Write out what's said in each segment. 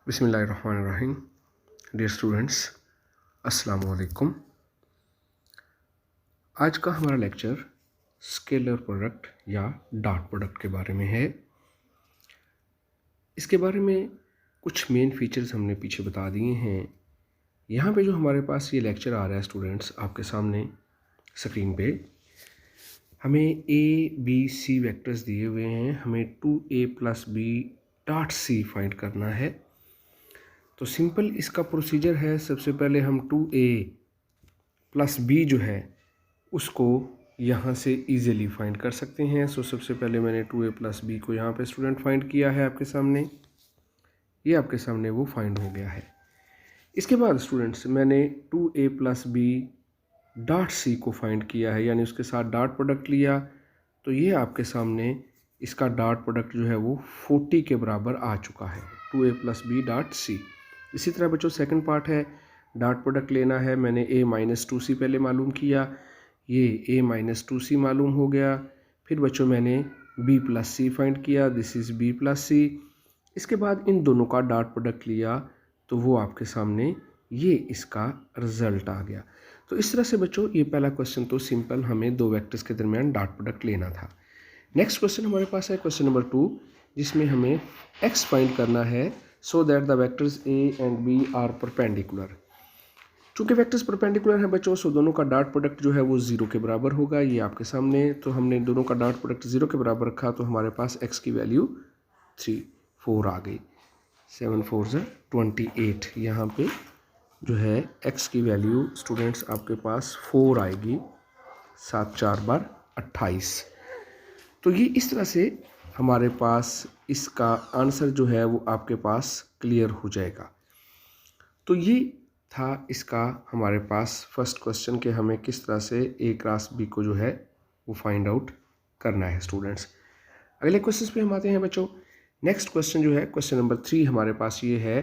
बिस्मिल्लाहिर्रहमानिर्रहीम। Dear students, अस्सलाम वालेकुम। आज का हमारा लेक्चर स्केलर प्रोडक्ट या डॉट प्रोडक्ट के बारे में है। इसके बारे में कुछ मेन फीचर्स हमने पीछे बता दिए हैं। यहाँ पे जो हमारे पास ये लेक्चर आ रहा है स्टूडेंट्स आपके सामने स्क्रीन पे, हमें ABC वेक्टर्स दिए हुए हैं। हमें 2A + B dot C find करना है। तो सिंपल इसका प्रोसीजर है, सबसे पहले हम 2A + B जो है उसको यहाँ से इजीली फाइंड कर सकते हैं। सो सबसे पहले मैंने 2A + B को यहाँ पे स्टूडेंट फाइंड किया है आपके सामने। ये आपके सामने वो फाइंड हो गया है। इसके बाद स्टूडेंट्स मैंने 2A + B डॉट C को फाइंड किया है, यानी उसके साथ डॉट प्रोडक्ट लिया। तो ये आपके सामने इसका डॉट प्रोडक्ट जो है वो 40 के बराबर आ चुका है, 2A + B डॉट C। इसी तरह बच्चों सेकंड पार्ट है, डॉट प्रोडक्ट लेना है। मैंने A - 2C पहले मालूम किया, ये A - 2C मालूम हो गया। फिर बच्चों मैंने B + C फाइंड किया, दिस इज़ B + C। इसके बाद इन दोनों का डॉट प्रोडक्ट लिया तो वो आपके सामने ये इसका रिजल्ट आ गया। तो इस तरह से बच्चों ये पहला क्वेश्चन तो सिंपल, हमें दो वेक्टर्स के दरमियान डॉट प्रोडक्ट लेना था। नेक्स्ट क्वेश्चन हमारे पास है क्वेश्चन नंबर 2, जिसमें हमें x फाइंड करना है so that the vectors A and B are perpendicular. चूँकि वेक्टर्स परपेंडिकुलर हैं बच्चों, सो दोनों का डॉट प्रोडक्ट जो है वो 0 के बराबर होगा। ये आपके सामने, तो हमने दोनों का डॉट प्रोडक्ट 0 के बराबर रखा तो हमारे पास x की वैल्यू 4 आ गई। 7 × 4 = 28। यहाँ पे जो है x की वैल्यू स्टूडेंट्स आपके पास 4 आएगी। 7 × 4 = 28। तो ये इस तरह से हमारे पास इसका आंसर जो है वो आपके पास क्लियर हो जाएगा। तो ये था इसका हमारे पास फर्स्ट क्वेश्चन कि हमें किस तरह से A क्रॉस B को जो है वो फाइंड आउट करना है स्टूडेंट्स। अगले क्वेश्चन पे हम आते हैं बच्चों। नेक्स्ट क्वेश्चन जो है क्वेश्चन नंबर 3 हमारे पास ये है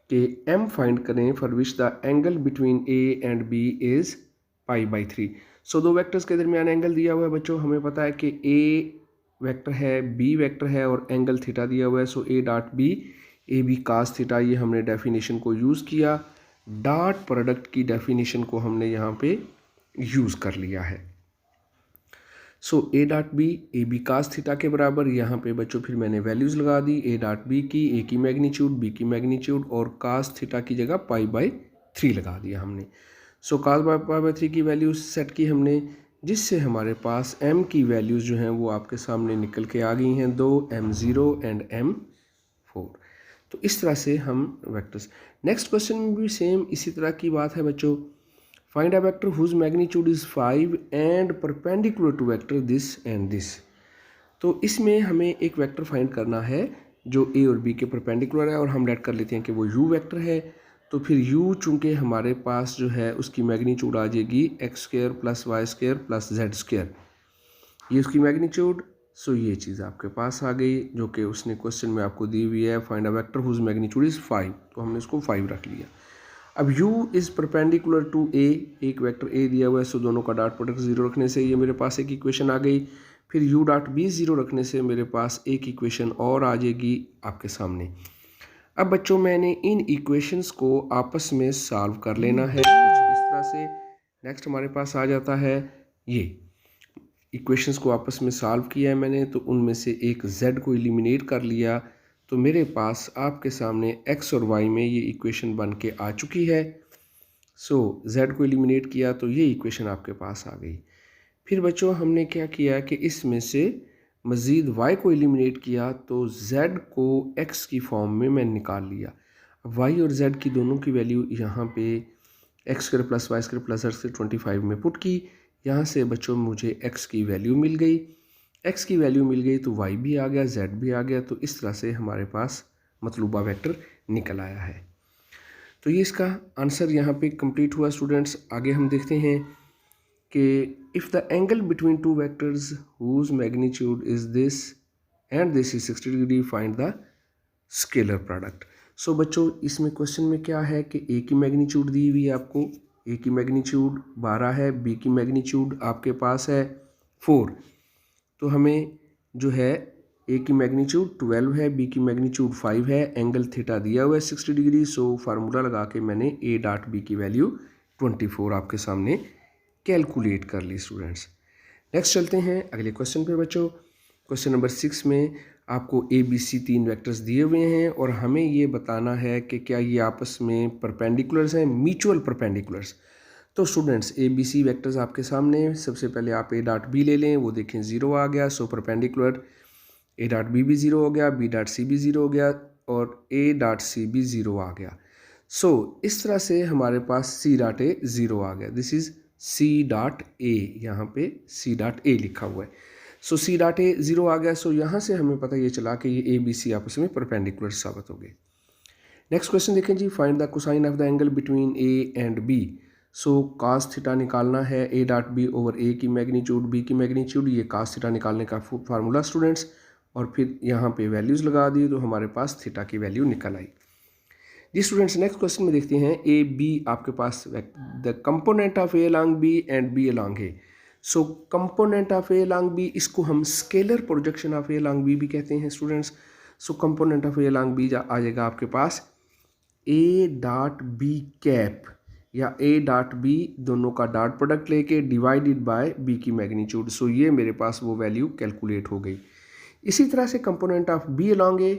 कि M फाइंड करें for which the angle between A and B is π/3। So दो वेक्टर्स के दरमियान एंगल दिया हुआ है बच्चों। हमें पता है कि A वेक्टर है, B वेक्टर है और एंगल थीटा दिया हुआ है। सो A dot B AB cos theta, ये हमने डेफिनेशन को यूज़ किया। डॉट प्रोडक्ट की डेफिनेशन को हमने यहाँ पे यूज़ कर लिया है। सो A dot B AB cos theta के बराबर। यहाँ पे बच्चों फिर मैंने वैल्यूज़ लगा दी, A डॉट B की, A की मैग्नीट्यूड, B की मैग्नीट्यूड और cos थीटा की जगह π/3 लगा दिया हमने। सो cos π/3 की वैल्यूज सेट की हमने, जिससे हमारे पास M की वैल्यूज़ जो हैं वो आपके सामने निकल के आ गई हैं, 2 M0 एंड M4। तो इस तरह से हम वेक्टर्स। नेक्स्ट क्वेश्चन में भी सेम इसी तरह की बात है बच्चों। Find a vector whose magnitude is 5 and perpendicular to vector this and this. तो इसमें हमें एक वेक्टर फाइंड करना है जो A और B के परपेंडिकुलर है, और हम लेट कर लेते हैं कि वो U वेक्टर है। तो फिर U चूँकि हमारे पास जो है उसकी मैग्नीट्यूड आ जाएगी x² + y² + z², ये उसकी मैग्नीट्यूड। सो ये चीज़ आपके पास आ गई जो कि उसने क्वेश्चन में आपको दी हुई है, find a vector whose magnitude is 5। तो हमने इसको 5 रख लिया। अब U is perpendicular to A, एक वेक्टर A दिया हुआ है, सो दोनों का डॉट प्रोडक्ट 0 रखने से ये मेरे पास एक इक्वेशन आ गई। फिर U डॉट B 0 रखने से मेरे पास एक इक्वेशन और आ जाएगी आपके सामने। अब बच्चों मैंने इन इक्वेशंस को आपस में सॉल्व कर लेना है कुछ इस तरह से। नेक्स्ट हमारे पास आ जाता है ये इक्वेशंस को आपस में सॉल्व किया है मैंने, तो उनमें से एक z को एलिमिनेट कर लिया। तो मेरे पास आपके सामने x और y में ये इक्वेशन बन के आ चुकी है। सो z को एलिमिनेट किया तो ये इक्वेशन आपके पास आ गई। फिर बच्चों हमने क्या किया कि इसमें से मज़ीद y को एलिमिनेट किया तो z को x की फॉर्म में मैं निकाल लिया। y और z की दोनों की वैल्यू यहाँ पे x² + y² + z² 25 में पुट की। यहाँ से बच्चों मुझे x की वैल्यू मिल गई, x की वैल्यू मिल गई तो y भी आ गया, z भी आ गया। तो इस तरह से हमारे पास मतलूबा वेक्टर निकल आया है। तो ये इसका आंसर यहाँ पे कंप्लीट हुआ स्टूडेंट्स। आगे हम देखते हैं कि if the angle between two vectors whose magnitude is this and this is 60 degree, find the scalar product. So बच्चों इसमें क्वेश्चन में क्या है कि A की मैग्नीट्यूड दी हुई है आपको, A की मैग्नीट्यूड 12 है, B की मैग्नीट्यूड आपके पास है 4। तो हमें जो है ए की मैग्नीट्यूड 12 है, बी की मैग्नीट्यूड 5 है, एंगल थीटा दिया हुआ है 60 डिग्री। सो फार्मूला लगा के मैंने ए डॉट बी की वैल्यू 24 आपके सामने कैलकुलेट कर ली स्टूडेंट्स। नेक्स्ट चलते हैं अगले क्वेश्चन पे बच्चों। क्वेश्चन नंबर 6 में आपको ए बी सी 3 वेक्टर्स दिए हुए हैं और हमें ये बताना है कि क्या ये आपस में परपेंडिकुलर्स हैं, म्यूचुअल परपेंडिकुलर्स। तो students A B C vectors आपके सामने, सबसे पहले आप ए डॉट बी ले लें, वो देखें 0 आ गया। So perpendicular A dot B भी 0 हो गया, बी डॉट सी भी 0 हो गया और ए डॉट सी भी 0 आ गया। सो इस तरह से हमारे पास सी डॉट ए 0 आ गया। This is C dot A, यहाँ पे सी डॉट ए लिखा हुआ है। सो सी डॉट ए 0 आ गया। सो यहाँ से हमें पता ये चला कि ये ए बी सी आपस में परपेंडिकुलर साबित हो गए। नेक्स्ट क्वेश्चन देखें जी, find the cosine of the angle between A and B. So cos theta निकालना है, A dot B over A की मैग्नीट्यूड, बी की मैग्नीट्यूड, ये कास थीटा निकालने का फार्मूला स्टूडेंट्स। और फिर यहाँ पे वैल्यूज़ लगा दी तो हमारे पास थीटा की वैल्यू निकल आई। जी स्टूडेंट्स, नेक्स्ट क्वेश्चन में देखते हैं ए बी आपके पास the component of A along B and B along A. So component of A along B, इसको हम scalar projection of A along B भी कहते हैं students. So component of A along B आ जाएगा आपके पास ए डॉट बी कैप या ए डॉट बी, दोनों का डॉट प्रोडक्ट लेके डिवाइडेड बाय बी की मैग्नीट्यूड। सो ये मेरे पास वो वैल्यू कैलकुलेट हो गई। इसी तरह से component of B along A,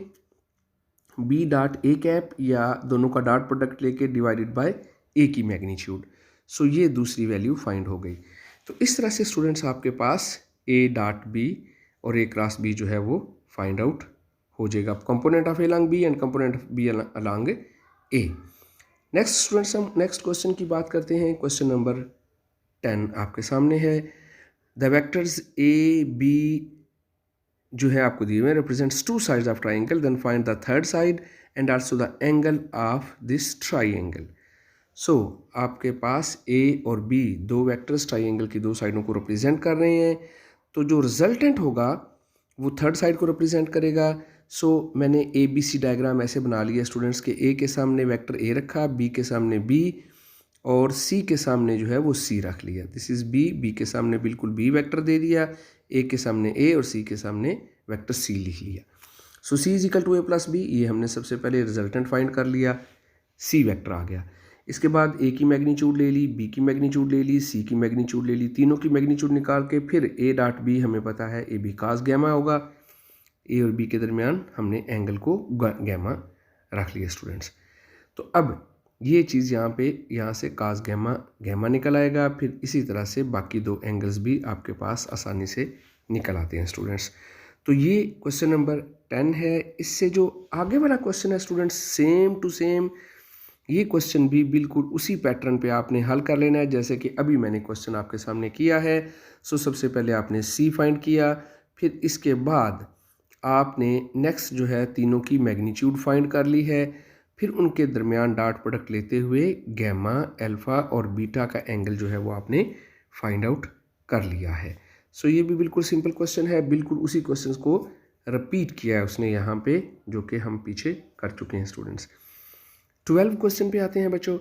B dot A cap या दोनों का डॉट प्रोडक्ट लेके डिवाइडेड बाय ए की मैग्नीट्यूड। सो ये दूसरी वैल्यू फाइंड हो गई। तो इस तरह से स्टूडेंट्स आपके पास ए डॉट बी और ए क्रॉस बी जो है वो फाइंड आउट हो जाएगा, component of A along B and component of B along A. Next students, हम नेक्स्ट क्वेश्चन की बात करते हैं। क्वेश्चन नंबर 10 आपके सामने है। द वेक्टर्स ए बी जो है आपको दिए हुए represents two sides of triangle, then find the third side and also the angle of this triangle. So आपके पास ए और बी दो वेक्टर्स ट्राइंगल की दो साइडों को रिप्रेजेंट कर रहे हैं। तो जो रिजल्टेंट होगा वो थर्ड साइड को रिप्रेजेंट करेगा। सो मैंने ए बी सी डायग्राम ऐसे बना लिया स्टूडेंट्स के ए के सामने वेक्टर ए रखा, बी के सामने बी और सी के सामने जो है वो सी रख लिया। दिस इज़ बी, बी के सामने बिल्कुल बी वेक्टर दे दिया, ए के सामने ए और सी के सामने वेक्टर सी लिख लिया। So C is equal to A plus B, ये हमने सबसे पहले रिजल्टेंट फाइंड कर लिया, सी वेक्टर आ गया। इसके बाद ए की मैग्नीट्यूड ले ली, बी की मैग्नीट्यूड ले ली, सी की मैग्नीट्यूड ले ली, तीनों की मैग्नीट्यूड निकाल के फिर ए डॉट बी हमें पता है ए बी कास गैमा होगा। ए और बी के दरमियान हमने एंगल को गैमा रख लिया स्टूडेंट्स। तो अब ये चीज़ यहाँ से कास गैमा निकल आएगा। फिर इसी तरह से बाकी दो एंगल्स भी आपके पास आसानी से निकल आते हैं स्टूडेंट्स। तो ये क्वेश्चन नंबर 10 है। इससे जो आगे वाला क्वेश्चन है स्टूडेंट्स, सेम टू सेम ये क्वेश्चन भी बिल्कुल उसी पैटर्न पे आपने हल कर लेना है जैसे कि अभी मैंने क्वेश्चन आपके सामने किया है। सो सबसे पहले आपने सी फाइंड किया, फिर इसके बाद आपने नेक्स्ट जो है तीनों की मैग्नीट्यूड फाइंड कर ली है, फिर उनके दरमियान डॉट प्रोडक्ट लेते हुए गैमा, अल्फ़ा और बीटा का एंगल जो है वो आपने फाइंड आउट कर लिया है। सो ये भी बिल्कुल सिंपल क्वेश्चन है, बिल्कुल उसी क्वेश्चन को रिपीट किया है उसने यहाँ पे जो कि हम पीछे कर चुके हैं स्टूडेंट्स। 12 क्वेश्चन पे आते हैं बच्चों।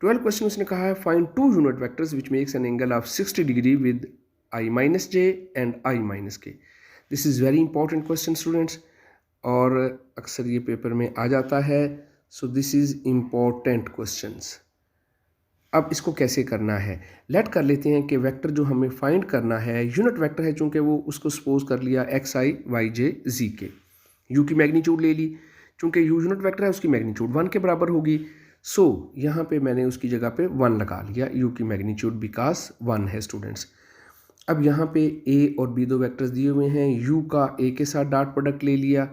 12 क्वेश्चन उसने कहा है find two unit vectors which makes an angle of 60 degree with I minus J and I minus K. This is very important question students और अक्सर ये पेपर में आ जाता है। So this is important questions. अब इसको कैसे करना है, लेट कर लेते हैं कि वेक्टर जो हमें फाइंड करना है यूनिट वेक्टर है, चूँकि वो उसको सपोज कर लिया एक्स आई वाई जे जी के, यू की मैग्नीट्यूड ले ली, चूँकि यू यूनिट वेक्टर है उसकी मैग्नीट्यूड 1 के बराबर होगी। सो यहाँ पे मैंने उसकी जगह पे 1 लगा लिया, यू की मैग्नीट्यूड बिकॉज 1 है स्टूडेंट्स। अब यहाँ पे ए और बी दो वेक्टर्स दिए हुए हैं, यू का ए के साथ डॉट प्रोडक्ट ले लिया,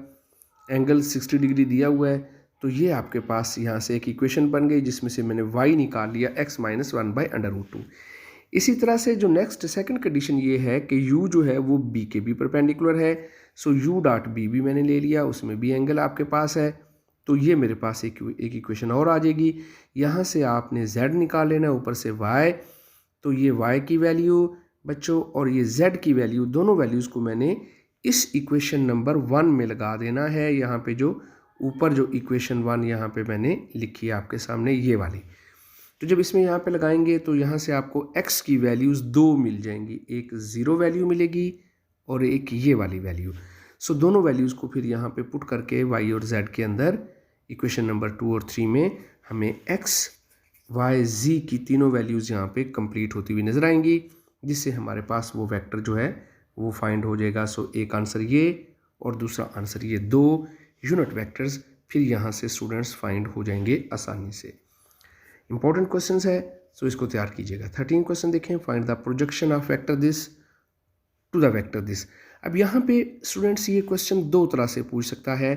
एंगल 60 डिग्री दिया हुआ है, तो ये आपके पास यहाँ से एक इक्वेशन बन गई जिसमें से मैंने y निकाल लिया x माइनस 1/√2। इसी तरह से जो नेक्स्ट सेकंड कंडीशन ये है कि u जो है वो b के भी परपेंडिकुलर है। सो u डॉट b भी मैंने ले लिया, उसमें भी एंगल आपके पास है, तो ये मेरे पास एक इक्वेशन और आ जाएगी। यहाँ से आपने z निकाल लेना, ऊपर से y, तो ये y की वैल्यू बच्चों और ये z की वैल्यू, दोनों वैल्यूज़ को मैंने इस इक्वेशन नंबर 1 में लगा देना है। यहाँ पे जो ऊपर जो इक्वेशन 1 यहाँ पे मैंने लिखी है आपके सामने ये वाली, तो जब इसमें यहाँ पे लगाएंगे तो यहाँ से आपको x की वैल्यूज़ 2 मिल जाएंगी, एक 0 वैल्यू मिलेगी और एक ये वाली वैल्यू। सो दोनों वैल्यूज़ को फिर यहाँ पे पुट करके y और z के अंदर इक्वेशन नंबर 2 और 3 में हमें x, y, z की तीनों वैल्यूज़ यहाँ पे कंप्लीट होती हुई नज़र आएंगी, जिससे हमारे पास वो वेक्टर जो है वो फाइंड हो जाएगा। सो एक आंसर ये और दूसरा आंसर ये, 2 यूनिट वेक्टर्स फिर यहाँ से स्टूडेंट्स फाइंड हो जाएंगे आसानी से। इंपॉर्टेंट क्वेश्चन है, सो इसको तैयार कीजिएगा। 13 क्वेश्चन देखें, find the projection of vector this to the vector this. अब यहाँ पे स्टूडेंट्स ये क्वेश्चन दो तरह से पूछ सकता है।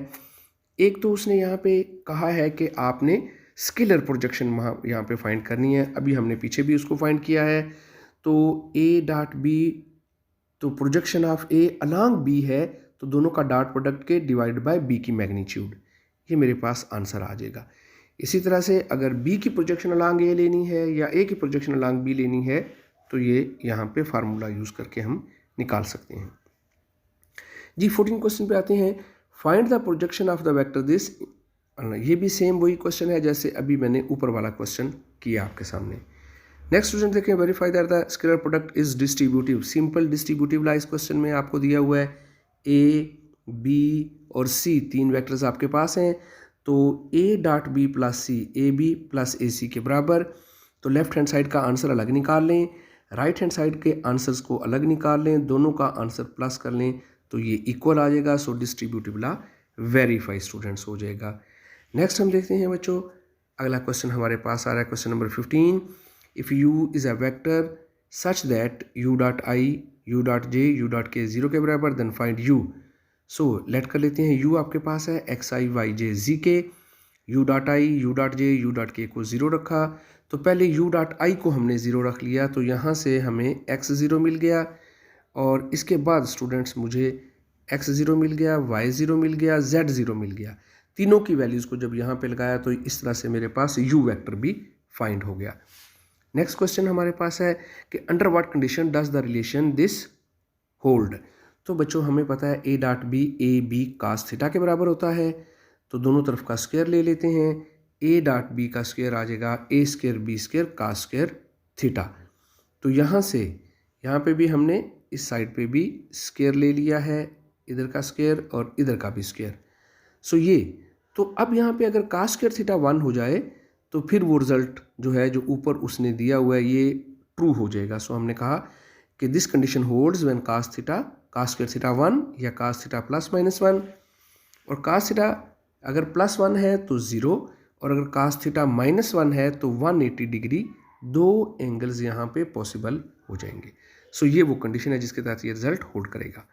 एक तो उसने यहाँ पे कहा है कि आपने स्केलर प्रोजेक्शन यहाँ पे फाइंड करनी है, अभी हमने पीछे भी उसको फाइंड किया है। तो ए डॉट बी, तो projection of A along B है, तो दोनों का डॉट प्रोडक्ट के डिवाइड बाय बी की मैग्नीट्यूड, ये मेरे पास आंसर आ जाएगा। इसी तरह से अगर बी की प्रोजेक्शन अलॉन्ग ए लेनी है या ए की प्रोजेक्शन अलॉन्ग बी लेनी है, तो ये यहाँ पे फार्मूला यूज़ करके हम निकाल सकते हैं जी। 14 क्वेश्चन पे आते हैं, find the projection of the vector this. ये भी सेम वही क्वेश्चन है जैसे अभी मैंने ऊपर वाला क्वेश्चन किया आपके सामने। नेक्स्ट स्टूडेंट देखें, verify that the scalar product is distributive. Simple distributive law इस क्वेश्चन में आपको दिया हुआ है, ए, बी और सी तीन वेक्टर्स आपके पास हैं। तो A dot B plus C, A B plus A C के बराबर। तो लेफ्ट हैंड साइड का आंसर अलग निकाल लें, राइट हैंड साइड के आंसर्स को अलग निकाल लें, दोनों का आंसर प्लस कर लें तो ये इक्वल आ जाएगा। सो डिस्ट्रीब्यूटिव ला वेरीफाई स्टूडेंट्स हो जाएगा। नेक्स्ट हम देखते हैं बच्चों, अगला क्वेश्चन हमारे पास आ रहा है, question number 15। If U is a vector such that U dot I, U dot J, U dot K 0 के बराबर, then find U. So let कर लेते हैं, यू आपके पास है एक्स आई वाई जे जी के, you dot I, U dot J, U dot के को 0 रखा। तो पहले यू डॉट आई को हमने 0 रख लिया, तो यहाँ से हमें एक्स 0 मिल गया, और इसके बाद स्टूडेंट्स मुझे एक्स 0 मिल गया, वाई 0 मिल गया, जेड 0 मिल गया। तीनों की वैल्यूज़ को जब यहाँ पे लगाया तो इस तरह से मेरे पास यू वेक्टर भी फाइंड हो गया। नेक्स्ट क्वेश्चन हमारे पास है कि under what condition does the relation this hold. तो बच्चों हमें पता है A dot B, A B cos theta के बराबर होता है, तो दोनों तरफ का स्क्वायर ले लेते हैं। ए डॉट बी का स्क्वायर आ जाएगा A square B square cos square theta. तो यहाँ से यहाँ पे भी हमने इस साइड पे भी स्क्वायर ले लिया है, इधर का स्क्वायर और इधर का भी स्क्वायर। सो ये, तो अब यहाँ पे अगर कास स्क्वायर थीटा 1 हो जाए तो फिर वो रिजल्ट जो है जो ऊपर उसने दिया हुआ है ये ट्रू हो जाएगा। सो हमने कहा कि this condition holds when cos square theta 1 या कास थीटा प्लस माइनस 1, और कास थीटा अगर प्लस 1 है तो 0, और अगर कास थीटा माइनस 1 है तो 180 डिग्री, दो एंगल्स यहाँ पे पॉसिबल हो जाएंगे। सो ये वो कंडीशन है जिसके तहत ये रिजल्ट होल्ड करेगा।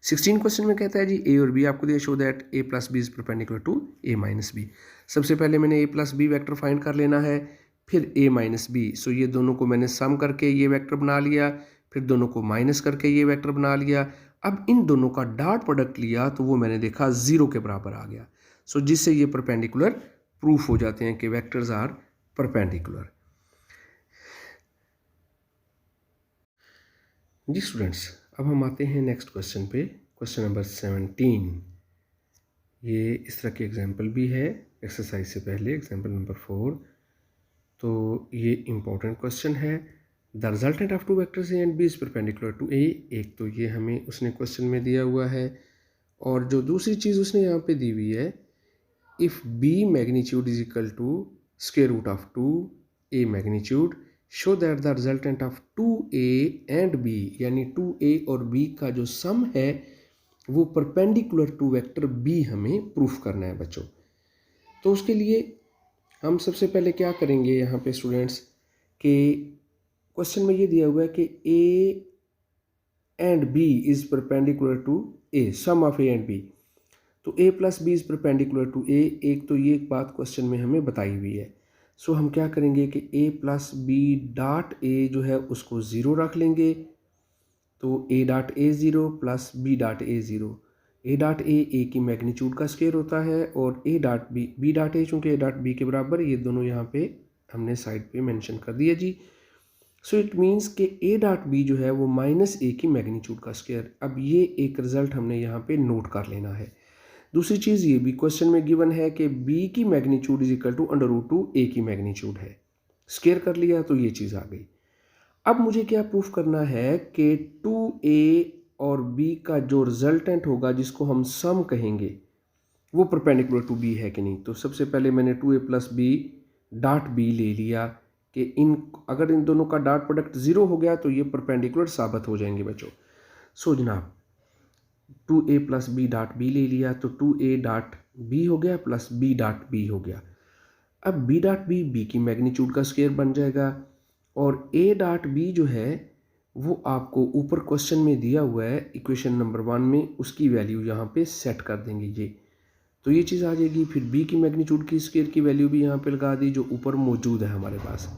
16 क्वेश्चन में कहता है जी ए और बी आपको दिया, show that A plus B is perpendicular to A minus B. सबसे पहले मैंने A plus B vector find कर लेना है, फिर ए माइनस बी। सो ये दोनों को मैंने सम करके ये वेक्टर बना लिया, फिर दोनों को माइनस करके ये वेक्टर बना लिया। अब इन दोनों का डॉट प्रोडक्ट लिया तो वो मैंने देखा 0 के बराबर आ गया। सो जिससे ये परपेंडिकुलर प्रूफ हो जाते हैं कि वेक्टर्स आर परपेंडिकुलर। जी स्टूडेंट्स, अब हम आते हैं नेक्स्ट क्वेश्चन पे, क्वेश्चन नंबर 17। ये इस तरह के एग्जाम्पल भी है एक्सरसाइज से पहले, एग्जाम्पल नंबर 4। तो ये इम्पोर्टेंट क्वेश्चन है। The resultant of two vectors A and B is perpendicular to A. एक तो ये हमें उसने क्वेश्चन में दिया हुआ है, और जो दूसरी चीज़ उसने यहाँ पे दी हुई है, if B magnitude is equal to square root of 2a magnitude, show that the resultant of 2a and b, यानी 2a और b का जो सम है वो परपेंडिकुलर टू वेक्टर b हमें प्रूफ करना है बच्चों। तो उसके लिए हम सबसे पहले क्या करेंगे यहाँ पे स्टूडेंट्स, कि क्वेश्चन में ये दिया हुआ है कि a and b is perpendicular to a, sum of a and b। तो a plus B is perpendicular to a, एक तो ये बात क्वेश्चन में हमें बताई हुई है। सो हम क्या करेंगे कि a plus B dot a जो है उसको 0 रख लेंगे, तो a dot a 0 plus b dot a 0। a dot a की मैग्नीट्यूड का स्क्वायर होता है, और a dot b dot a चूँकि a डॉट b के बराबर, ये दोनों यहाँ पे हमने साइड पे मेंशन कर दिया जी। सो इट मीन्स कि a डॉट b जो है वो माइनस a की मैग्नीट्यूड का स्क्वायर। अब ये एक रिजल्ट हमने यहाँ पे नोट कर लेना है। दूसरी चीज़ ये भी क्वेश्चन में गिवन है कि b की magnitude is equal to under root 2 a की मैग्नीट्यूड है, स्क्वायर कर लिया तो ये चीज़ आ गई। अब मुझे क्या प्रूफ करना है कि 2a और बी का जो रिजल्टेंट होगा जिसको हम सम कहेंगे वो परपेंडिकुलर टू बी है कि नहीं। तो सबसे पहले मैंने 2a plus B dot B ले लिया कि अगर इन दोनों का डॉट प्रोडक्ट 0 हो गया तो ये परपेंडिकुलर साबित हो जाएंगे बच्चों। सो जनाब 2a plus B dot B ले लिया तो 2a डॉट बी हो गया प्लस बी डॉट बी हो गया। अब बी डॉट बी की मैग्नीट्यूड का स्क्वायर बन जाएगा और a डॉट बी जो है वो आपको ऊपर क्वेश्चन में दिया हुआ है इक्वेशन नंबर 1 में, उसकी वैल्यू यहाँ पे सेट कर देंगे ये, तो ये चीज़ आ जाएगी। फिर b की मैग्नीट्यूड की स्क्वायर की वैल्यू भी यहाँ पे लगा दी जो ऊपर मौजूद है हमारे पास।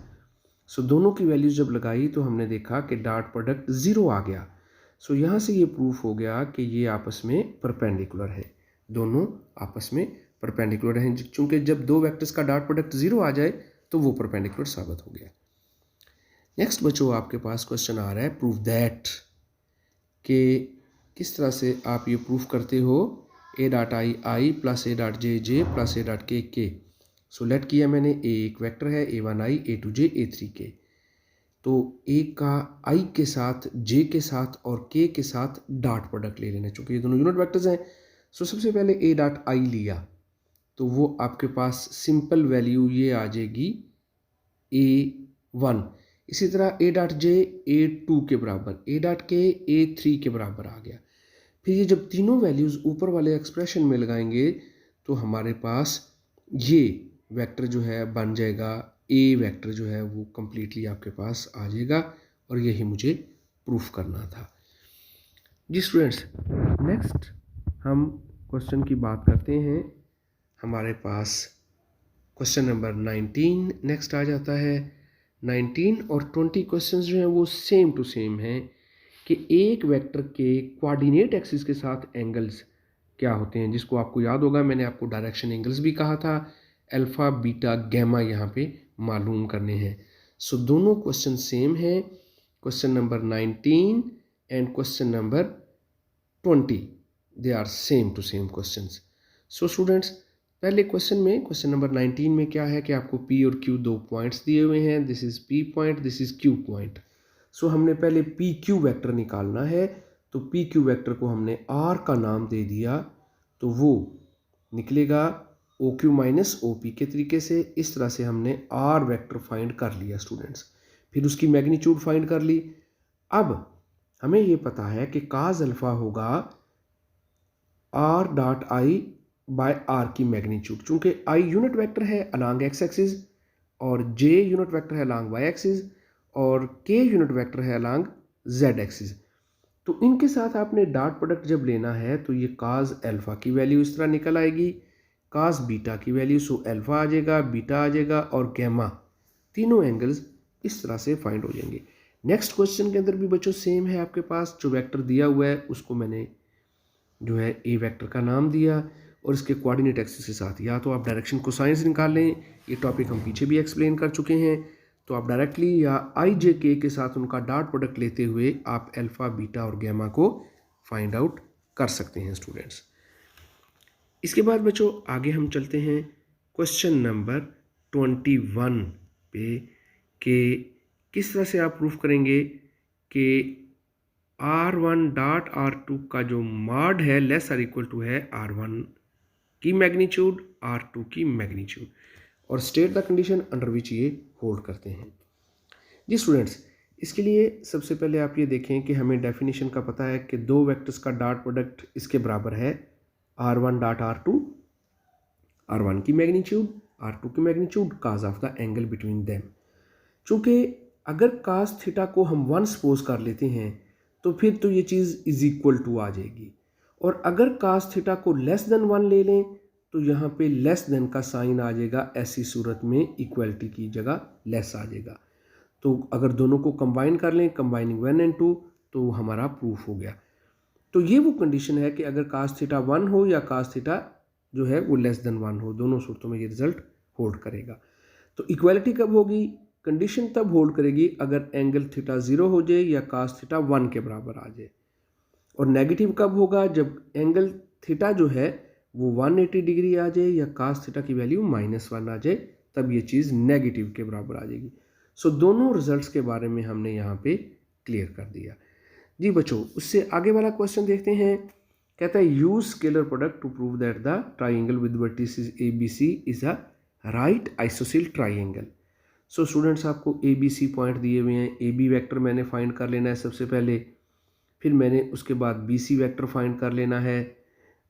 सो दोनों की वैल्यूज जब लगाई तो हमने देखा कि डॉट प्रोडक्ट 0 आ गया। सो यहाँ से ये प्रूफ हो गया कि ये आपस में परपेंडिकुलर है, दोनों आपस में परपेंडिकुलर हैं। चूंकि जब दो वेक्टर्स का डॉट प्रोडक्ट 0 आ जाए तो वो परपेंडिकुलर साबित हो गया। नेक्स्ट बच्चों आपके पास क्वेश्चन आ रहा है प्रूव दैट, कि किस तरह से आप ये प्रूफ करते हो A dot I plus A dot J plus A dot K. So late किया मैंने ए एक वेक्टर है a1i a2j a3k, तो ए का आई के साथ जे के साथ और के के साथ डॉट प्रोडक्ट ले लेना, चूँकि ये दोनों यूनिट वेक्टर्स हैं। सो सबसे पहले ए डॉट आई लिया तो वो आपके पास सिंपल वैल्यू ये आ जाएगी a1। इसी तरह ए डॉट जे a2 के बराबर, ए डॉट के a3 के बराबर आ गया। फिर ये जब तीनों वैल्यूज़ ऊपर वाले एक्सप्रेशन में लगाएंगे तो हमारे पास ये वेक्टर जो है बन जाएगा, ए वेक्टर जो है वो कम्प्लीटली आपके पास आ जाएगा और यही मुझे प्रूफ करना था जी स्टूडेंट्स। नेक्स्ट हम क्वेश्चन की बात करते हैं। हमारे पास क्वेश्चन नंबर 19 नेक्स्ट आ जाता है। 19 और 20 क्वेश्चंस जो हैं वो सेम टू सेम हैं कि एक वेक्टर के कोऑर्डिनेट एक्सिस के साथ एंगल्स क्या होते हैं, जिसको आपको याद होगा मैंने आपको डायरेक्शन एंगल्स भी कहा था, अल्फ़ा बीटा गैमा यहाँ पे मालूम करने हैं। सो दोनों क्वेश्चन सेम हैं, question number 19 and question number 20 they are same to same questions. So students पहले क्वेश्चन में, क्वेश्चन नंबर 19 में क्या है कि आपको P और Q दो पॉइंट्स दिए हुए हैं, this is P point, this is Q point. So हमने पहले PQ वेक्टर निकालना है, तो PQ वेक्टर को हमने R का नाम दे दिया तो वो निकलेगा OQ माइनस OP के तरीके से। इस तरह से हमने R वेक्टर फाइंड कर लिया स्टूडेंट्स, फिर उसकी मैग्नीट्यूड फाइंड कर ली। अब हमें ये पता है कि काज अल्फ़ा होगा R dot I by R की मैग्नीट्यूड, चूँकि I यूनिट वेक्टर है अलॉन्ग x एक्सिस और J यूनिट वेक्टर है अलॉन्ग y एक्सिस और K यूनिट वेक्टर है अलॉन्ग z एक्सिस। तो इनके साथ आपने डॉट प्रोडक्ट जब लेना है तो ये काज अल्फ़ा की वैल्यू इस तरह निकल आएगी, काज बीटा की वैल्यू, सो अल्फ़ा आ जाएगा, बीटा आ जाएगा और गैमा, तीनों एंगल्स इस तरह से फाइंड हो जाएंगे। नेक्स्ट क्वेश्चन के अंदर भी बच्चों सेम है, आपके पास जो वेक्टर दिया हुआ है उसको मैंने जो है ए वेक्टर का नाम दिया और इसके कोऑर्डिनेट एक्सिस के साथ या तो आप डायरेक्शन कोसाइन से निकाल लें, ये टॉपिक हम पीछे भी एक्सप्लेन कर चुके हैं, तो आप डायरेक्टली या आई जे के साथ उनका डॉट प्रोडक्ट लेते हुए आप अल्फ़ा बीटा और गैमा को फाइंड आउट कर सकते हैं स्टूडेंट्स। इसके बाद बच्चों आगे हम चलते हैं क्वेश्चन नंबर 21 पे, कि किस तरह से आप प्रूफ करेंगे कि R1 डॉट R2 का जो मॉड है लेस आर इक्वल टू है R1 की मैग्नीट्यूड R2 की मैग्नीट्यूड, और state the condition under which ये होल्ड करते हैं जी स्टूडेंट्स। इसके लिए सबसे पहले आप ये देखें कि हमें डेफिनेशन का पता है कि दो वेक्टर्स का डॉट प्रोडक्ट इसके बराबर है R1 डॉट R2, R1 की मैग्नीट्यूड R2 की magnitude cause of the angle between them. चूँकि अगर काज थीटा को हम 1 सपोज कर लेते हैं तो फिर तो ये चीज़ इज इक्वल टू आ जाएगी, और अगर काज थीटा को लेस देन 1 ले लें तो यहाँ पे लेस देन का साइन आ जाएगा, ऐसी सूरत में इक्वलिटी की जगह लेस आ जाएगा। तो अगर दोनों को कंबाइन कर लें, कंबाइनिंग 1 एंड 2, तो हमारा प्रूफ हो गया। तो ये वो कंडीशन है कि अगर काज थीटा 1 हो या काज थीटा जो है वो लेस देन 1 हो, दोनों सूरतों में ये रिजल्ट होल्ड करेगा। तो इक्वलिटी कब होगी, कंडीशन तब होल्ड करेगी अगर एंगल थीटा 0 हो जाए या काज थीटा 1 के बराबर आ जाए, और नेगेटिव कब होगा जब एंगल थीटा जो है वो 180 डिग्री आ जाए या कास थीटा की वैल्यू -1 आ जाए, तब ये चीज़ नेगेटिव के बराबर आ जाएगी। सो दोनों रिजल्ट्स के बारे में हमने यहाँ पे क्लियर कर दिया। जी बच्चों, उससे आगे वाला क्वेश्चन देखते हैं। कहता है use scalar product to prove that the triangle with vertices A B C is a right isosceles triangle. So students, आपको ए बी सी पॉइंट दिए हुए हैं। ए बी वैक्टर मैंने फाइंड कर लेना है सबसे पहले, फिर मैंने उसके बाद बी सी वैक्टर फाइंड कर लेना है,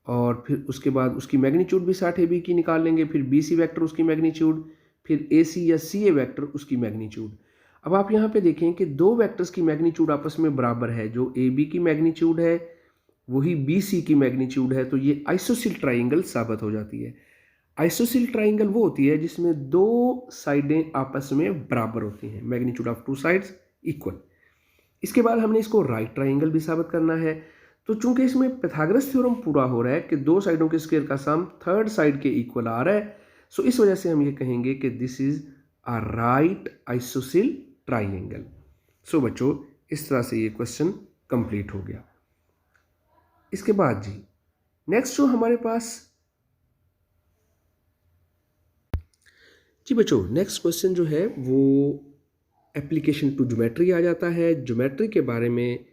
और फिर उसके बाद उसकी मैग्नीट्यूड भी 60 ए बी की निकाल लेंगे, फिर बी सी वैक्टर उसकी मैग्नीट्यूड, फिर ए सी या सी ए वैक्टर उसकी मैग्नीट्यूड। अब आप यहाँ पे देखें कि दो वेक्टर्स की मैग्नीट्यूड आपस में बराबर है। जो ए बी की मैग्नीट्यूड है वही बी सी की मैग्नीट्यूड है, तो ये आइसोसेल ट्राइंगल साबित हो जाती है। आइसोसेल ट्राइंगल वो होती है जिसमें दो साइडें आपस में बराबर होती हैं, magnitude of two sides equal. इसके बाद हमने इसको राइट ट्राइंगल भी साबित करना है। तो चूंकि इसमें पाइथागोरस थ्योरम पूरा हो रहा है कि दो साइडों के स्क्वायर का सम थर्ड साइड के इक्वल आ रहा है, सो इस वजह से हम ये कहेंगे कि this is a right isosceles triangle. So बच्चों, इस तरह से ये क्वेश्चन कंप्लीट हो गया। इसके बाद जी नेक्स्ट जो हमारे पास जी बच्चों, नेक्स्ट क्वेश्चन जो है वो एप्लीकेशन टू ज्योमेट्री आ जाता है। ज्योमेट्री के बारे में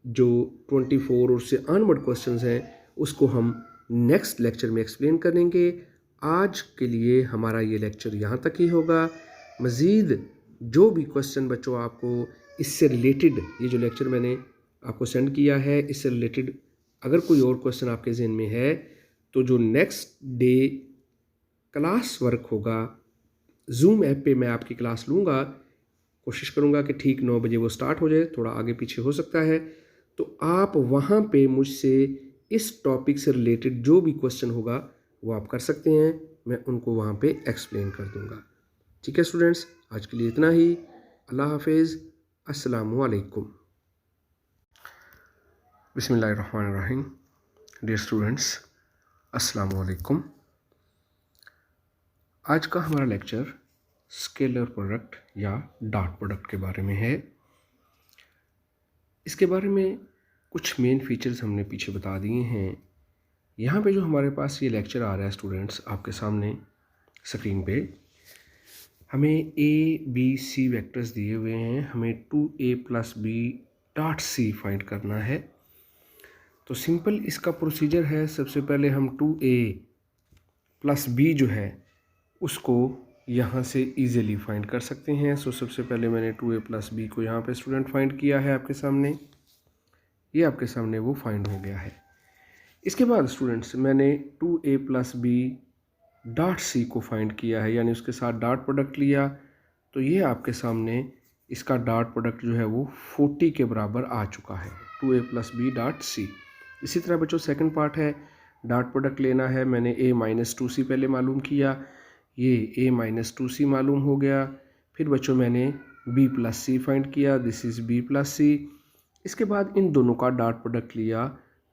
जो 24 और उससे ऑनवर्ड क्वेश्चंस हैं उसको हम नेक्स्ट लेक्चर में एक्सप्लेन करेंगे। आज के लिए हमारा ये लेक्चर यहाँ तक ही होगा। मज़ीद जो भी क्वेश्चन बच्चों आपको इससे रिलेटेड, ये जो लेक्चर मैंने आपको सेंड किया है इससे रिलेटेड अगर कोई और क्वेश्चन आपके जहन में है, तो जो नेक्स्ट डे क्लास वर्क होगा जूम ऐप पे मैं आपकी क्लास लूँगा। कोशिश करूँगा कि ठीक 9 बजे वो स्टार्ट हो जाए, थोड़ा आगे पीछे हो सकता है। तो आप वहाँ पे मुझसे इस टॉपिक से रिलेटेड जो भी क्वेश्चन होगा वो आप कर सकते हैं, मैं उनको वहाँ पे एक्सप्लेन कर दूँगा। ठीक है स्टूडेंट्स, आज के लिए इतना ही। अल्लाह हाफिज़, अस्सलामु अलैकुम। बिस्मिल्लाहिर्रहमानिर्रहीम। डियर स्टूडेंट्स, अस्सलामु अलैकुम। आज का हमारा लेक्चर स्केलर प्रोडक्ट या डॉट प्रोडक्ट के बारे में है। इसके बारे में कुछ मेन फीचर्स हमने पीछे बता दिए हैं। यहाँ पे जो हमारे पास ये लेक्चर आ रहा है स्टूडेंट्स आपके सामने स्क्रीन पे, हमें ए बी सी वेक्टर्स दिए हुए हैं, हमें 2a + b dot C find करना है। तो सिंपल इसका प्रोसीजर है, सबसे पहले हम 2a + b जो है उसको यहाँ से इजीली फाइंड कर सकते हैं। सो सबसे पहले मैंने 2a + b को यहाँ पे स्टूडेंट फाइंड किया है आपके सामने, ये आपके सामने वो फाइंड हो गया है। इसके बाद स्टूडेंट्स मैंने 2a + b डॉट सी को फाइंड किया है, यानी उसके साथ डॉट प्रोडक्ट लिया, तो ये आपके सामने इसका डॉट प्रोडक्ट जो है वो 40 के बराबर आ चुका है, 2a + b डॉट सी। इसी तरह बच्चों सेकंड पार्ट है, डॉट प्रोडक्ट लेना है। मैंने a - 2c पहले मालूम किया, ये a - 2c मालूम हो गया। फिर बच्चों मैंने b + c फाइंड किया, दिस इज़ b + c। इसके बाद इन दोनों का डॉट प्रोडक्ट लिया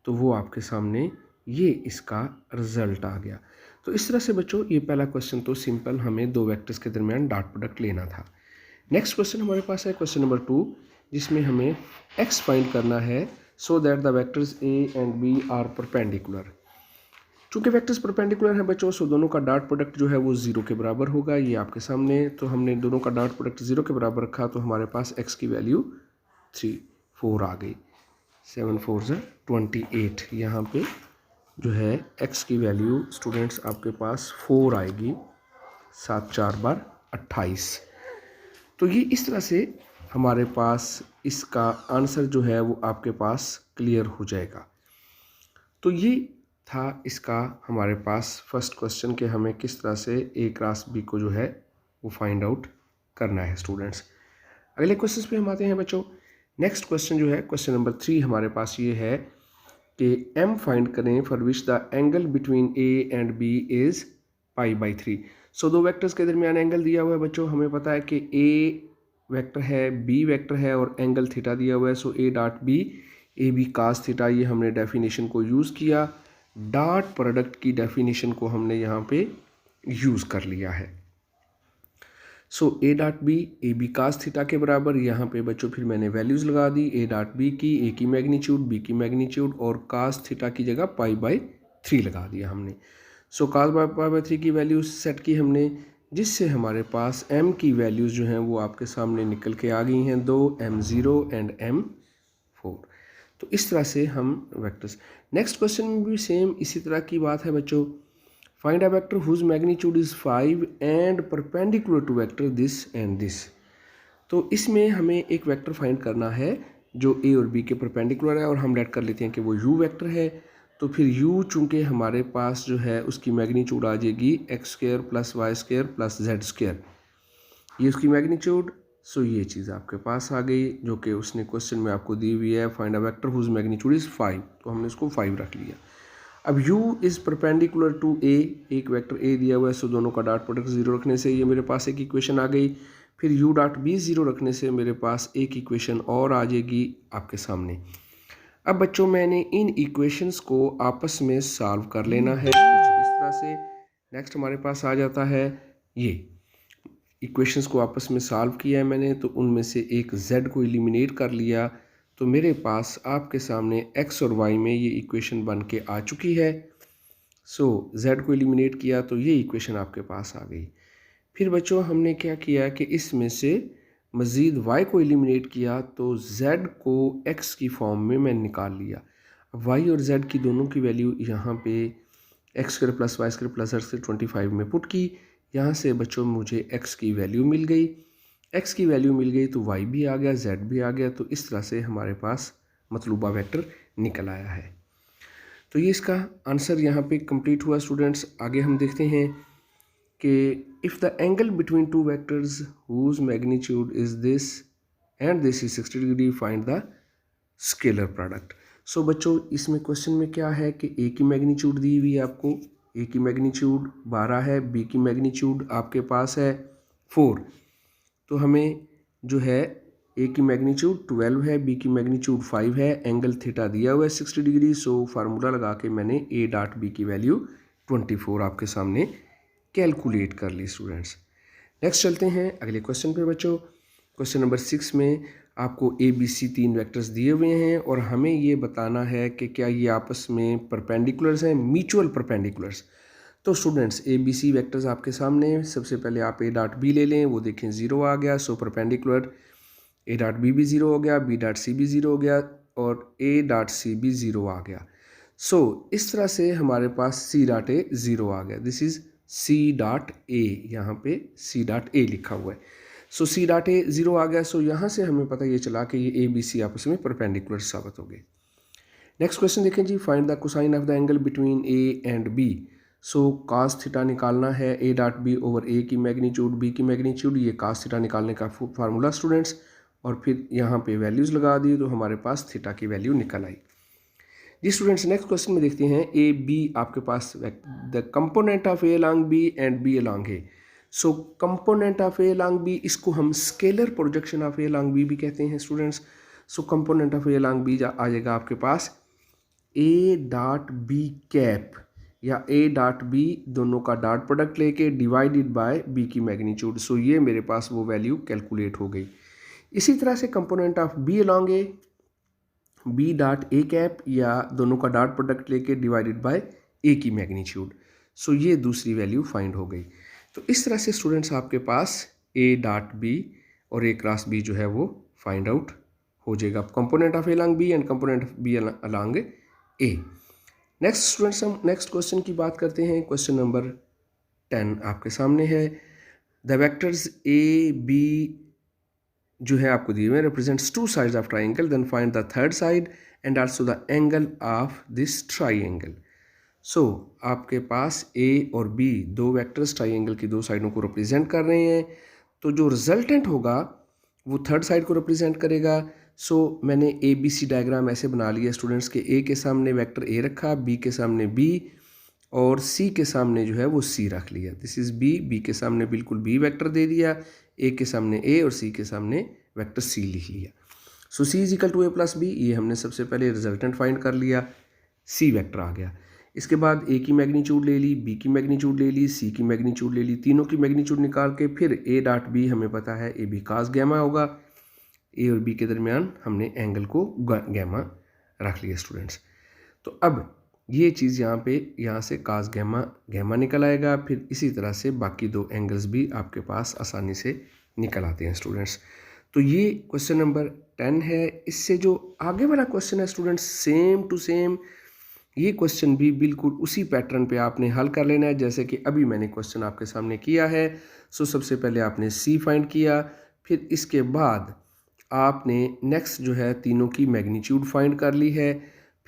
तो वो आपके सामने ये इसका रिज़ल्ट आ गया। तो इस तरह से बच्चों ये पहला क्वेश्चन तो सिंपल, हमें दो वेक्टर्स के दरमियान डॉट प्रोडक्ट लेना था। नेक्स्ट क्वेश्चन हमारे पास है क्वेश्चन नंबर 2, जिसमें हमें x फाइंड करना है so that the vectors a and b are perpendicular. चूँकि वेक्टर्स परपेंडिकुलर हैं बच्चों, सो दोनों का डॉट प्रोडक्ट जो है वो 0 के बराबर होगा, ये आपके सामने। तो हमने दोनों का डॉट प्रोडक्ट 0 के बराबर रखा, तो हमारे पास x की वैल्यू 4 आ गई। 7 × 4 = 28। यहाँ पे जो है x की वैल्यू स्टूडेंट्स आपके पास 4 आएगी, 7 × 4 = 28। तो ये इस तरह से हमारे पास इसका आंसर जो है वो आपके पास क्लियर हो जाएगा। तो ये था इसका हमारे पास फर्स्ट क्वेश्चन कि हमें किस तरह से a क्रॉस b को जो है वो फाइंड आउट करना है स्टूडेंट्स। अगले क्वेश्चन पे हम आते हैं बच्चों। नेक्स्ट क्वेश्चन जो है क्वेश्चन नंबर 3 हमारे पास ये है कि m फाइंड करें for which the angle between a and b is π/3। So दो वेक्टर्स के दरमियान एंगल दिया हुआ है बच्चों, हमें पता है कि a वेक्टर है, b वेक्टर है और एंगल थीटा दिया हुआ है। सो a dot b AB cos theta, ये हमने डेफिनेशन को यूज़ किया। डॉट प्रोडक्ट की डेफिनेशन को हमने यहाँ पे यूज़ कर लिया है। सो a dot b AB cos theta के बराबर, यहाँ पे बच्चों फिर मैंने वैल्यूज़ लगा दी, a डॉट b की, a की मैग्नीट्यूड, b की मैग्नीट्यूड और cos थीटा की जगह π/3 लगा दिया हमने। सो cos π/3 की वैल्यूज सेट की हमने, जिससे हमारे पास m की वैल्यूज़ जो हैं वो आपके सामने निकल के आ गई हैं, 2 m0 एंड m4। तो इस तरह से हम वेक्टर्स। नेक्स्ट क्वेश्चन में भी सेम इसी तरह की बात है बच्चों। Find a vector whose magnitude is 5 and perpendicular to vector this and this. तो इसमें हमें एक वेक्टर फाइंड करना है जो ए और बी के परपेंडिकुलर है, और हम लेट कर लेते हैं कि वो यू वेक्टर है। तो फिर यू चूँकि हमारे पास जो है उसकी मैग्नीट्यूड आ जाएगी x² + y² + z², ये उसकी मैग्नीट्यूड। सो ये चीज़ आपके पास आ गई जो कि उसने क्वेश्चन में आपको दी हुई है, find a vector whose magnitude is 5, तो हमने इसको 5 रख लिया। अब u is perpendicular to a, एक वेक्टर a दिया हुआ है, सो दोनों का डॉट प्रोडक्ट 0 रखने से ये मेरे पास एक इक्वेशन आ गई। फिर u डॉट b 0 रखने से मेरे पास एक इक्वेशन और आ जाएगी आपके सामने। अब बच्चों मैंने इन इक्वेशंस को आपस में सॉल्व कर लेना है कुछ इस तरह से। नेक्स्ट हमारे पास आ जाता है ये इक्वेशंस को आपस में सॉल्व किया है मैंने, तो उनमें से एक z को एलिमिनेट कर लिया, तो मेरे पास आपके सामने x और y में ये इक्वेशन बन के आ चुकी है। सो z को एलिमिनेट किया तो ये इक्वेशन आपके पास आ गई। फिर बच्चों हमने क्या किया कि इसमें से मज़ीद y को एलिमिनेट किया, तो z को x की फॉर्म में मैंने निकाल लिया। y और z की दोनों की वैल्यू यहाँ पे x² + y² + z² 25 में पुट की। यहाँ से बच्चों मुझे x की वैल्यू मिल गई, x की वैल्यू मिल गई तो y भी आ गया, z भी आ गया। तो इस तरह से हमारे पास मतलूबा वेक्टर निकल आया है। तो ये इसका आंसर यहाँ पे कंप्लीट हुआ स्टूडेंट्स। आगे हम देखते हैं कि if the angle between two vectors whose magnitude is this and this is 60 degree, find the scalar product. So बच्चों इसमें क्वेश्चन में क्या है कि ए की मैग्नीट्यूड दी हुई है आपको, ए की मैग्नीट्यूड 12 है, बी की मैग्नीट्यूड आपके पास है 4। तो हमें जो है ए की मैग्नीट्यूड 12 है, बी की मैग्नीट्यूड 5 है, एंगल थीटा दिया हुआ है 60 डिग्री। सो फार्मूला लगा के मैंने ए डॉट बी की वैल्यू 24 आपके सामने कैलकुलेट कर ली स्टूडेंट्स। नेक्स्ट चलते हैं अगले क्वेश्चन पे बच्चों। क्वेश्चन नंबर 6 में आपको ए बी सी 3 वेक्टर्स दिए हुए हैं और हमें ये बताना है कि क्या ये आपस में परपेंडिकुलर्स हैं, म्यूचुअल परपेंडिकुलर्स। तो students A B C vectors आपके सामने, सबसे पहले आप ए डॉट बी ले लें, वो देखें 0 आ गया, so perpendicular A dot B भी 0 हो गया, बी डॉट सी भी 0 हो गया और ए डॉट सी भी 0 आ गया। सो इस तरह से हमारे पास सी डॉट ए 0 आ गया। This is C dot A, यहाँ पे सी डॉट ए लिखा हुआ है। सो सी डॉट ए 0 आ गया। सो यहाँ से हमें पता ये चला कि ये ए बी सी आपस में परपेंडिकुलर साबित हो गए। नेक्स्ट क्वेश्चन देखें जी, find the cosine of the angle between A and B. So cos theta निकालना है, A dot B over A की मैग्नीट्यूड बी की मैग्नीट्यूड, ये कास थीटा निकालने का फार्मूला स्टूडेंट्स। और फिर यहाँ पे वैल्यूज़ लगा दी तो हमारे पास थीटा की वैल्यू निकल आई। जी स्टूडेंट्स नेक्स्ट क्वेश्चन में देखते हैं ए बी आपके पास the component of A along B and B along A. So component of A along B, इसको हम scalar projection of A along B भी कहते हैं students. So component of A along B आ जाएगा आपके पास ए डॉट बी कैप या ए डॉट बी, दोनों का डॉट प्रोडक्ट लेके डिवाइडेड बाय बी की मैग्नीट्यूड। सो ये मेरे पास वो वैल्यू कैलकुलेट हो गई। इसी तरह से component of B along A, B dot A cap या दोनों का डॉट प्रोडक्ट लेके डिवाइडेड बाय ए की मैग्नीट्यूड। सो ये दूसरी वैल्यू फाइंड हो गई। तो इस तरह से स्टूडेंट्स आपके पास ए डॉट बी और ए क्रॉस बी जो है वो फाइंड आउट हो जाएगा, component of A along B and component of B along A. Next students हम नेक्स्ट क्वेश्चन की बात करते हैं। क्वेश्चन नंबर 10 आपके सामने है। द वेक्टर्स ए बी जो है आपको दिए हुए represents two sides of triangle, then find the third side and also the angle of this triangle. So आपके पास ए और बी दो वेक्टर्स ट्राइंगल की दो साइडों को रिप्रेजेंट कर रहे हैं, तो जो रिजल्टेंट होगा वो थर्ड साइड को रिप्रेजेंट करेगा। सो मैंने ए बी सी डायग्राम ऐसे बना लिया स्टूडेंट्स के ए के सामने वेक्टर ए रखा, बी के सामने बी और सी के सामने जो है वो सी रख लिया। दिस इज़ बी, बी के सामने बिल्कुल बी वेक्टर दे दिया, ए के सामने ए और सी के सामने वेक्टर सी लिख लिया। So C is equal to A plus B, ये हमने सबसे पहले रिजल्टेंट फाइंड कर लिया, सी वेक्टर आ गया। इसके बाद ए की मैग्नीट्यूड ले ली, बी की मैग्नीट्यूड ले ली, सी की मैग्नीट्यूड ले ली, तीनों की मैग्नीट्यूड निकाल के फिर ए डॉट बी हमें पता है ए बी कास गैमा होगा, ए और बी के दरमियान हमने एंगल को गैमा रख लिया स्टूडेंट्स। तो अब ये चीज़ यहाँ से कास गैमा गैमा निकल आएगा। फिर इसी तरह से बाकी दो एंगल्स भी आपके पास आसानी से निकल आते हैं स्टूडेंट्स। तो ये क्वेश्चन नंबर 10 है। इससे जो आगे वाला क्वेश्चन है स्टूडेंट्स, सेम टू सेम ये क्वेश्चन भी बिल्कुल उसी पैटर्न पे आपने हल कर लेना है जैसे कि अभी मैंने क्वेश्चन आपके सामने किया है। सो सबसे पहले आपने सी फाइंड किया, फिर इसके बाद आपने नेक्स्ट जो है तीनों की मैग्नीट्यूड फाइंड कर ली है,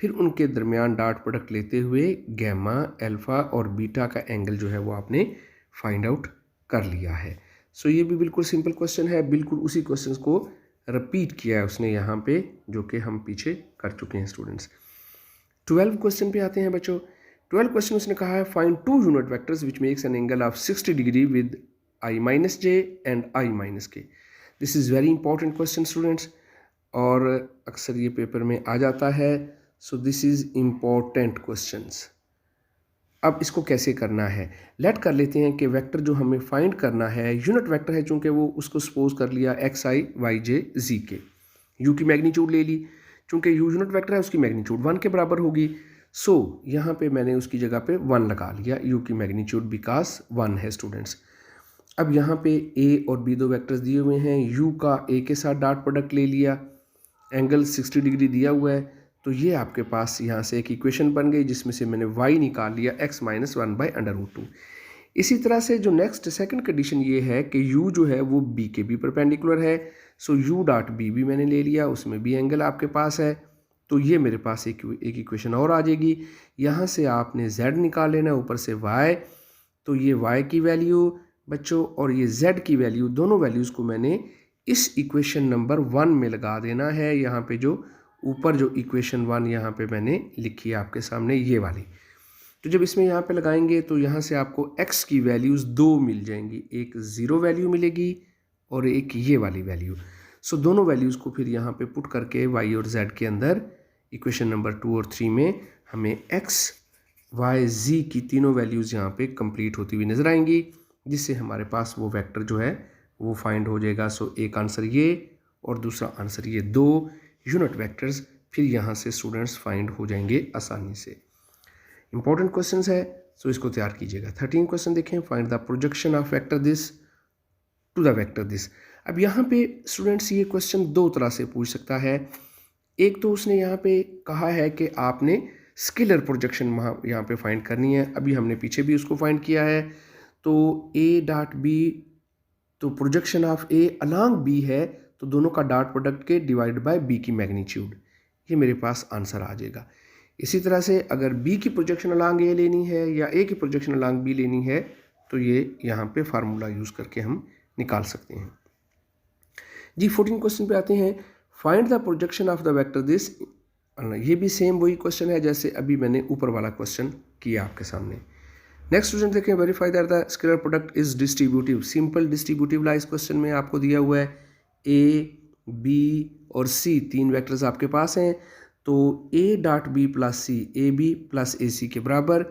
फिर उनके दरमियान डॉट प्रोडक्ट लेते हुए गैमा, अल्फ़ा और बीटा का एंगल जो है वो आपने फाइंड आउट कर लिया है। सो ये भी बिल्कुल सिंपल क्वेश्चन है, बिल्कुल उसी क्वेश्चन को रिपीट किया है उसने यहाँ पे, जो कि हम पीछे कर चुके हैं स्टूडेंट्स। 12 क्वेश्चन पे आते हैं बच्चों। 12 क्वेश्चन उसने कहा है find two unit vectors which makes an angle of 60 degree with i minus J and i minus K. This is very important question students, और अक्सर ये पेपर में आ जाता है। So this is important questions. अब इसको कैसे करना है, लेट कर लेते हैं कि वेक्टर जो हमें फाइंड करना है यूनिट वेक्टर है, चूंकि वो उसको सपोज कर लिया एक्स आई वाई जे जी के, यू की मैग्नीट्यूड ले ली, चूंकि यू यूनिट वेक्टर है उसकी मैग्नीट्यूड 1 के बराबर होगी। सो यहाँ पे मैंने उसकी जगह पे 1 लगा लिया, यू की मैग्नीट्यूड बिकॉज 1 है स्टूडेंट्स। अब यहाँ पे ए और बी दो वेक्टर्स दिए हुए हैं, यू का ए के साथ डॉट प्रोडक्ट ले लिया, एंगल 60 डिग्री दिया हुआ है, तो ये आपके पास यहाँ से एक इक्वेशन बन गई जिसमें से मैंने y निकाल लिया x माइनस 1/√2। इसी तरह से जो नेक्स्ट सेकंड कंडीशन ये है कि u जो है वो b के भी परपेंडिकुलर है। सो u डॉट b भी मैंने ले लिया, उसमें भी एंगल आपके पास है, तो ये मेरे पास एक इक्वेशन और आ जाएगी। यहाँ से आपने z निकाल लेना, ऊपर से y, तो ये y की वैल्यू बच्चों और ये z की वैल्यू, दोनों वैल्यूज़ को मैंने इस इक्वेशन नंबर 1 में लगा देना है। यहाँ पे जो ऊपर जो इक्वेशन 1 यहाँ पे मैंने लिखी है आपके सामने ये वाली, तो जब इसमें यहाँ पे लगाएंगे तो यहाँ से आपको x की वैल्यूज़ 2 मिल जाएंगी, एक 0 वैल्यू मिलेगी और एक ये वाली वैल्यू। सो दोनों वैल्यूज़ को फिर यहाँ पे पुट करके y और z के अंदर इक्वेशन नंबर 2 और 3 में हमें x, y, z की तीनों वैल्यूज़ यहाँ पे कंप्लीट होती हुई नज़र आएंगी, जिससे हमारे पास वो वेक्टर जो है वो फाइंड हो जाएगा। सो एक आंसर ये और दूसरा आंसर ये, 2 यूनिट वेक्टर्स फिर यहाँ से स्टूडेंट्स फाइंड हो जाएंगे आसानी से। इंपॉर्टेंट क्वेश्चंस है, सो इसको तैयार कीजिएगा। 13 क्वेश्चन देखें, find the projection of vector this to the vector this. अब यहाँ पे स्टूडेंट्स ये क्वेश्चन दो तरह से पूछ सकता है। एक तो उसने यहाँ पे कहा है कि आपने स्केलर प्रोजेक्शन यहाँ पे फाइंड करनी है, अभी हमने पीछे भी उसको फाइंड किया है। तो ए डॉट बी, तो projection of A along B है, तो दोनों का डॉट प्रोडक्ट के डिवाइड बाय बी की मैग्नीट्यूड, ये मेरे पास आंसर आ जाएगा। इसी तरह से अगर बी की प्रोजेक्शन अलॉन्ग ए लेनी है या ए की प्रोजेक्शन अलॉन्ग बी लेनी है, तो ये यहाँ पे फार्मूला यूज़ करके हम निकाल सकते हैं जी। 14 क्वेश्चन पे आते हैं, find the projection of the vector this. ये भी सेम वही क्वेश्चन है जैसे अभी मैंने ऊपर वाला क्वेश्चन किया आपके सामने। नेक्स्ट स्टूडेंट देखें, verify that the scalar product is distributive. Simple distributive law इस क्वेश्चन में आपको दिया हुआ है, ए, बी और सी तीन वेक्टर्स आपके पास हैं, तो A dot B plus C A B plus A C के बराबर।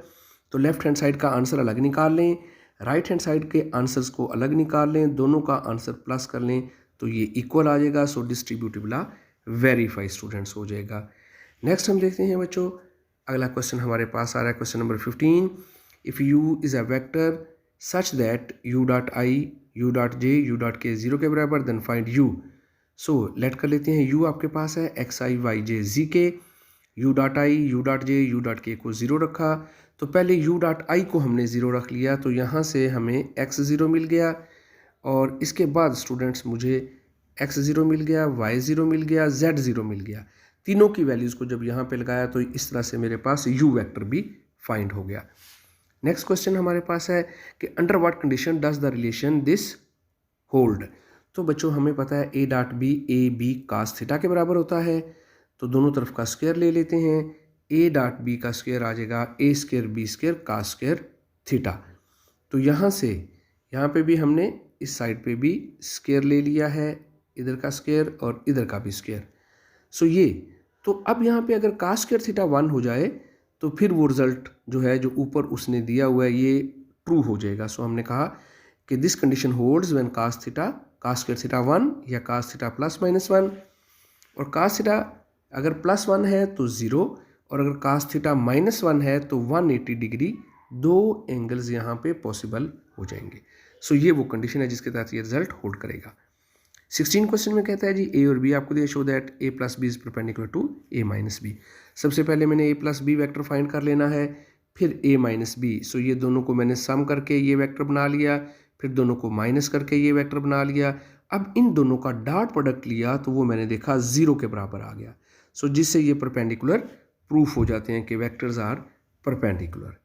तो लेफ्ट हैंड साइड का आंसर अलग निकाल लें, राइट हैंड साइड के आंसर्स को अलग निकाल लें, दोनों का आंसर प्लस कर लें तो ये इक्वल आ जाएगा। सो डिस्ट्रीब्यूटिव ला वेरीफाई स्टूडेंट्स हो जाएगा। नेक्स्ट हम देखते हैं बच्चों, अगला क्वेश्चन हमारे पास आ रहा है, question number 15। If U is a vector such that U dot I, U dot J, U dot K 0 के बराबर, then find U. So let कर लेते हैं, यू आपके पास है एक्स आई वाई जे जी के, you dot I, U dot J, U dot के को 0 रखा, तो पहले यू डॉट आई को हमने 0 रख लिया, तो यहाँ से हमें x 0 मिल गया, और इसके बाद स्टूडेंट्स मुझे x 0 मिल गया, y 0 मिल गया, z 0 मिल गया। तीनों की वैल्यूज़ को जब यहाँ पे लगाया तो इस तरह से मेरे पास u वेक्टर भी फाइंड हो गया। नेक्स्ट क्वेश्चन हमारे पास है कि under what condition does the relation this hold. तो बच्चों हमें पता है A dot B A B cos theta के बराबर होता है, तो दोनों तरफ का स्क्वायर ले लेते हैं, ए डॉट बी का स्क्वायर आ जाएगा A square B square cos square theta. तो यहाँ से यहाँ पे भी हमने इस साइड पे भी स्क्वायर ले लिया है, इधर का स्क्वायर और इधर का भी स्क्वायर। सो ये, तो अब यहाँ पे अगर कास स्क्वायर थीटा 1 हो जाए तो फिर वो रिजल्ट जो है जो ऊपर उसने दिया हुआ है ये ट्रू हो जाएगा। सो हमने कहा कि this condition holds when cos square theta 1 या कास थीटा प्लस माइनस 1, और कास थीटा अगर प्लस 1 है तो 0, और अगर कास थीटा माइनस 1 है तो 180 डिग्री, दो एंगल्स यहाँ पे पॉसिबल हो जाएंगे। सो ये वो कंडीशन है जिसके तहत ये रिजल्ट होल्ड करेगा। 16 क्वेश्चन में कहता है जी ए और बी आपको दिया, show that A plus B is perpendicular to A minus B. सबसे पहले मैंने A plus B vector find कर लेना है, फिर ए माइनस बी। सो ये दोनों को मैंने सम करके ये वेक्टर बना लिया, फिर दोनों को माइनस करके ये वेक्टर बना लिया। अब इन दोनों का डॉट प्रोडक्ट लिया तो वो मैंने देखा 0 के बराबर आ गया। सो जिससे ये परपेंडिकुलर प्रूफ हो जाते हैं कि वेक्टर्स आर परपेंडिकुलर।